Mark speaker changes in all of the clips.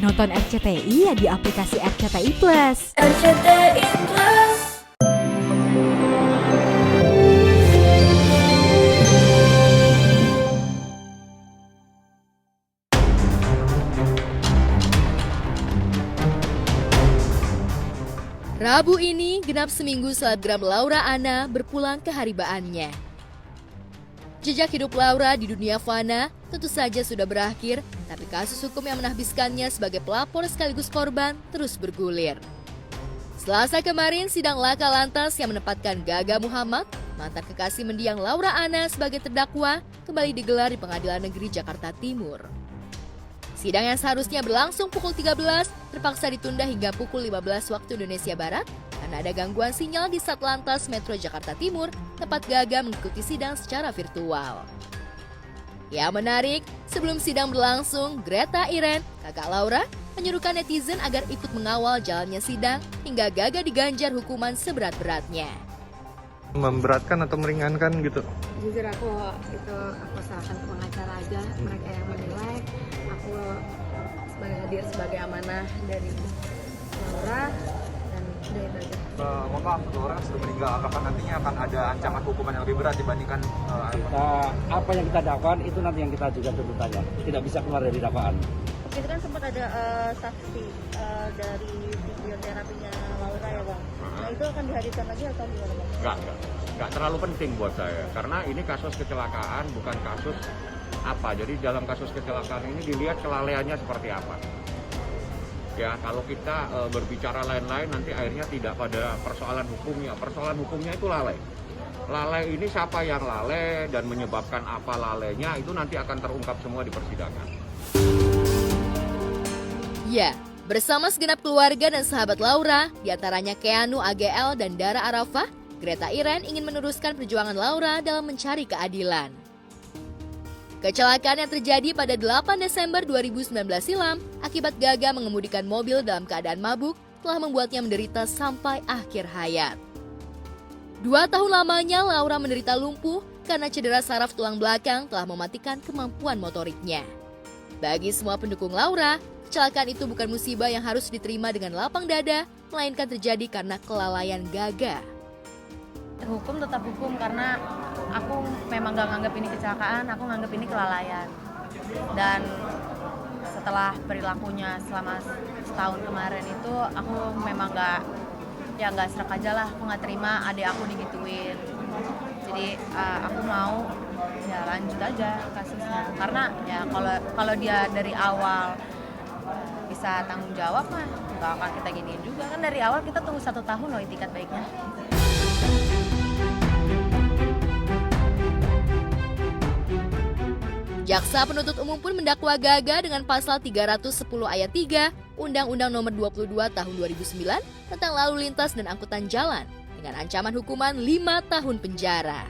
Speaker 1: Nonton RCTI ya di aplikasi RCTI Plus.
Speaker 2: RCTI Plus.
Speaker 3: Rabu ini genap seminggu selebgram Laura Anna berpulang ke haribaannya. Jejak hidup Laura di dunia fana tentu saja sudah berakhir, tapi kasus hukum yang menahbiskannya sebagai pelapor sekaligus korban terus bergulir. Selasa kemarin, sidang laka lantas yang menempatkan Gaga Muhammad, mantan kekasih mendiang Laura Anna sebagai terdakwa, kembali digelar di Pengadilan Negeri Jakarta Timur. Sidang yang seharusnya berlangsung pukul 13 terpaksa ditunda hingga pukul 15 waktu Indonesia Barat karena ada gangguan sinyal di Satlantas Metro Jakarta Timur tempat Gaga mengikuti sidang secara virtual. Yang menarik, sebelum sidang berlangsung, Greta Iren, kakak Laura, menyuruhkan netizen agar ikut mengawal jalannya sidang hingga Gaga diganjar hukuman seberat-beratnya.
Speaker 4: Memberatkan atau meringankan gitu?
Speaker 5: Jujur aku serahkan ke pengacara aja, mereka yang menilai. Aku hadir sebagai amanah dari Laura dan udah itu aja.
Speaker 4: Mohon maaf, kedua orang sudah meninggal. Apakah nantinya akan ada ancaman hukuman yang lebih berat dibandingkan
Speaker 6: apa yang kita dakwaan itu nanti yang kita ajukan tuntutannya, tidak bisa keluar dari dakwaan.
Speaker 7: Itu kan sempat ada saksi dari fisioterapinya Laura ya Bang. Nah itu akan dihadirkan lagi atau gimana Bang?
Speaker 8: Enggak terlalu penting buat saya, karena ini kasus kecelakaan bukan kasus apa. Jadi dalam kasus kecelakaan ini dilihat kelalaiannya seperti apa. Ya, kalau kita berbicara lain-lain nanti akhirnya tidak pada persoalan hukumnya. Persoalan hukumnya itu lalai. Lalai ini siapa yang lalai dan menyebabkan apa lalainya itu nanti akan terungkap semua di persidangan.
Speaker 3: Ya, bersama segenap keluarga dan sahabat Laura, diantaranya Keanu AGL dan Dara Arafah, Greta Iren ingin meneruskan perjuangan Laura dalam mencari keadilan. Kecelakaan yang terjadi pada 8 Desember 2019 silam akibat Gaga mengemudikan mobil dalam keadaan mabuk telah membuatnya menderita sampai akhir hayat. 2 tahun lamanya Laura menderita lumpuh karena cedera saraf tulang belakang telah mematikan kemampuan motoriknya. Bagi semua pendukung Laura, kecelakaan itu bukan musibah yang harus diterima dengan lapang dada, melainkan terjadi karena kelalaian Gaga.
Speaker 5: Hukum tetap hukum karena aku memang gak nganggap ini kecelakaan, aku nganggap ini kelalaian. Dan setelah perilakunya selama setahun kemarin itu aku memang gak serak aja lah, aku gak terima adik aku digituin. Jadi aku mau ya lanjut aja kasusnya, karena ya kalau dia dari awal bisa tanggung jawab mah gak akan kita giniin juga. Kan dari awal kita tunggu 1 tahun loh itikat baiknya.
Speaker 3: Jaksa penuntut umum pun mendakwa Gaga dengan pasal 310 ayat 3 Undang-Undang Nomor 22 Tahun 2009 tentang lalu lintas dan angkutan jalan dengan ancaman hukuman 5 tahun penjara.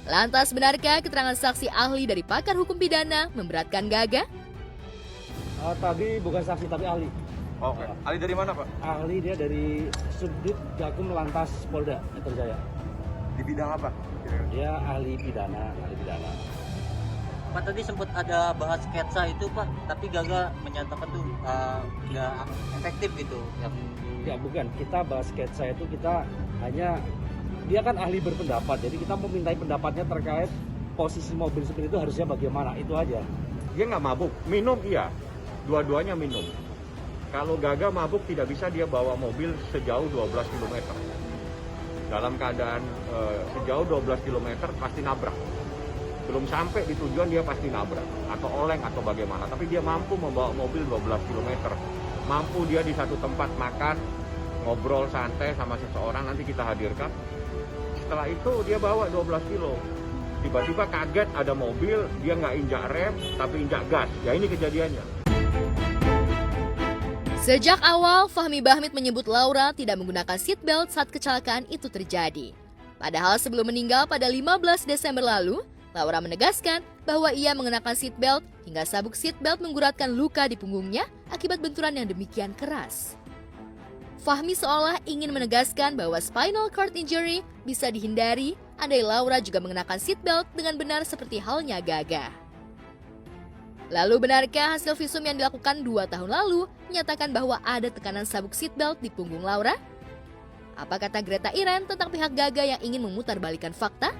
Speaker 3: Lantas benarkah keterangan saksi ahli dari pakar hukum pidana memberatkan Gaga?
Speaker 6: Tadi bukan saksi tapi ahli.
Speaker 4: Oke. Ahli dari mana, Pak?
Speaker 6: Ahli dia dari Subdit Gakum Lantas Polda Metro Jaya.
Speaker 4: Di bidang apa?
Speaker 6: Dia ahli pidana.
Speaker 9: Pak tadi sempat ada bahas sketsa itu Pak, tapi Gaga menyatakan tuh nggak efektif gitu.
Speaker 6: Ya bukan, kita bahas sketsa itu kita hanya, dia kan ahli berpendapat, jadi kita memintai pendapatnya terkait posisi mobil seperti itu harusnya bagaimana, itu aja.
Speaker 8: Dia nggak mabuk, minum iya, dua-duanya minum. Kalau Gaga mabuk tidak bisa dia bawa mobil sejauh 12 km. Dalam keadaan sejauh 12 km pasti nabrak. Belum sampai di tujuan dia pasti nabrak atau oleng atau bagaimana, tapi dia mampu membawa mobil 12 km. Mampu dia di satu tempat makan, ngobrol santai sama seseorang, nanti kita hadirkan. Setelah itu dia bawa 12 kilo. Tiba-tiba kaget ada mobil, dia nggak injak rem tapi injak gas. Ya ini kejadiannya.
Speaker 3: Sejak awal, Fahmi Bahmid menyebut Laura tidak menggunakan seatbelt saat kecelakaan itu terjadi. Padahal sebelum meninggal pada 15 Desember lalu, Laura menegaskan bahwa ia mengenakan seatbelt hingga sabuk seatbelt mengguratkan luka di punggungnya akibat benturan yang demikian keras. Fahmi seolah ingin menegaskan bahwa spinal cord injury bisa dihindari andai Laura juga mengenakan seatbelt dengan benar seperti halnya Gaga. Lalu benarkah hasil visum yang dilakukan 2 tahun lalu menyatakan bahwa ada tekanan sabuk seatbelt di punggung Laura? Apa kata Greta Iren tentang pihak Gaga yang ingin memutarbalikkan fakta?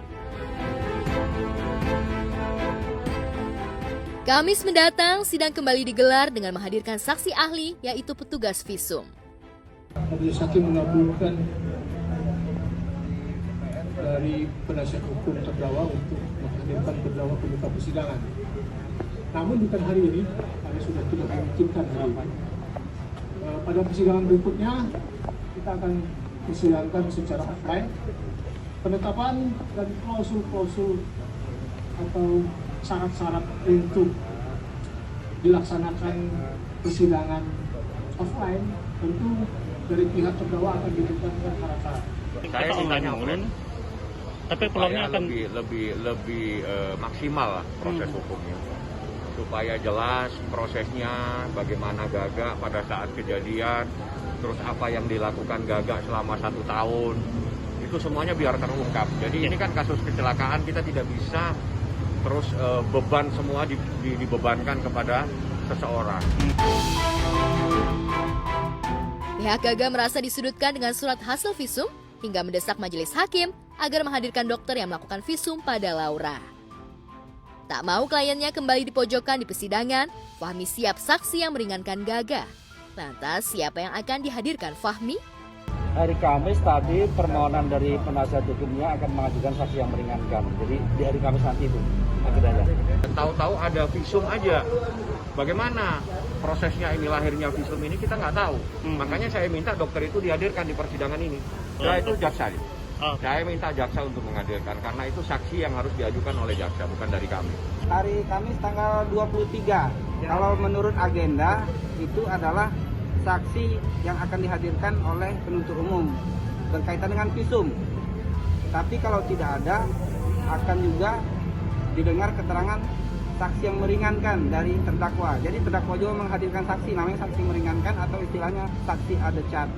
Speaker 3: Kamis mendatang, sidang kembali digelar dengan menghadirkan saksi ahli, yaitu petugas visum.
Speaker 10: Majelis Hakim mengabulkan dari penasihat hukum terdakwa untuk menghadirkan terdakwa ke muka persidangan. Namun bukan hari ini, karena sudah tidak memungkinkan hari ini. Pada persidangan berikutnya, kita akan persidangan secara offline. Penetapan dan klausul-klausul atau syarat-syarat untuk dilaksanakan persidangan offline tentu dari pihak terdakwa akan diberikan syarat-syarat.
Speaker 8: Saya ditanya
Speaker 9: tapi pulangnya akan
Speaker 8: lebih maksimal lah proses hukumnya, supaya jelas prosesnya bagaimana Gaga pada saat kejadian, terus apa yang dilakukan Gaga selama 1 tahun, itu semuanya biar terungkap. Jadi ini kan kasus kecelakaan, kita tidak bisa terus beban semua dibebankan kepada seseorang.
Speaker 3: Pihak Gaga merasa disudutkan dengan surat hasil visum hingga mendesak majelis hakim agar menghadirkan dokter yang melakukan visum pada Laura. Tak mau kliennya kembali dipojokkan di persidangan, Fahmi siap saksi yang meringankan Gaga. Lantas siapa yang akan dihadirkan Fahmi?
Speaker 6: Hari Kamis tadi permohonan dari penasihat hukumnya akan mengajukan saksi yang meringankan. Jadi di hari Kamis nanti itu agendanya.
Speaker 8: Tahu-tahu ada visum aja. Bagaimana prosesnya ini, lahirnya visum ini kita nggak tahu. Makanya saya minta dokter itu dihadirkan di persidangan ini. Saya itu jaksa. Saya minta jaksa untuk menghadirkan karena itu saksi yang harus diajukan oleh jaksa, bukan dari kami.
Speaker 11: Hari Kamis tanggal 23. Kalau menurut agenda itu adalah saksi yang akan dihadirkan oleh penuntut umum berkaitan dengan visum. Tapi kalau tidak ada, akan juga didengar keterangan saksi yang meringankan dari terdakwa. Jadi terdakwa juga menghadirkan saksi, namanya saksi meringankan atau istilahnya saksi adecat.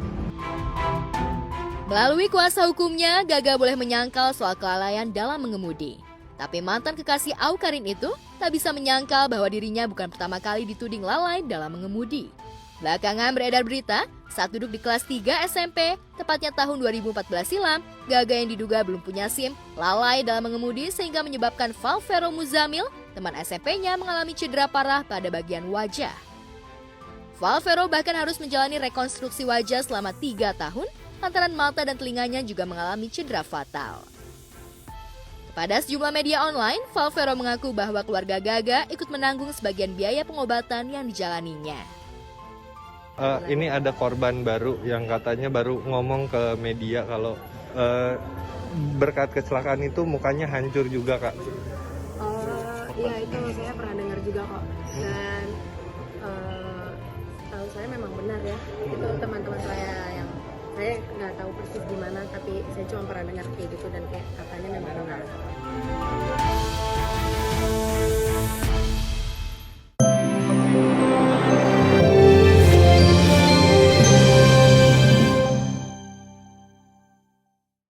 Speaker 3: Melalui kuasa hukumnya, Gaga boleh menyangkal soal kelalaian dalam mengemudi. Tapi mantan kekasih Awkarin itu tak bisa menyangkal bahwa dirinya bukan pertama kali dituding lalai dalam mengemudi. Belakangan beredar berita, saat duduk di kelas 3 SMP, tepatnya tahun 2014 silam, Gaga yang diduga belum punya SIM, lalai dalam mengemudi sehingga menyebabkan Valvero Muzamil, teman SMP-nya mengalami cedera parah pada bagian wajah. Valvero bahkan harus menjalani rekonstruksi wajah selama 3 tahun, lantaran mata dan telinganya juga mengalami cedera fatal. Kepada sejumlah media online, Valvero mengaku bahwa keluarga Gaga ikut menanggung sebagian biaya pengobatan yang dijalaninya.
Speaker 12: Ini ada korban baru yang katanya baru ngomong ke media kalau berkat kecelakaan itu mukanya hancur juga, Kak.
Speaker 5: Iya, itu saya pernah dengar juga kok. Dan tahu saya memang benar ya. Itu teman-teman saya yang saya nggak tahu persis gimana, tapi saya cuma pernah dengar kayak gitu dan kayak katanya memang benar.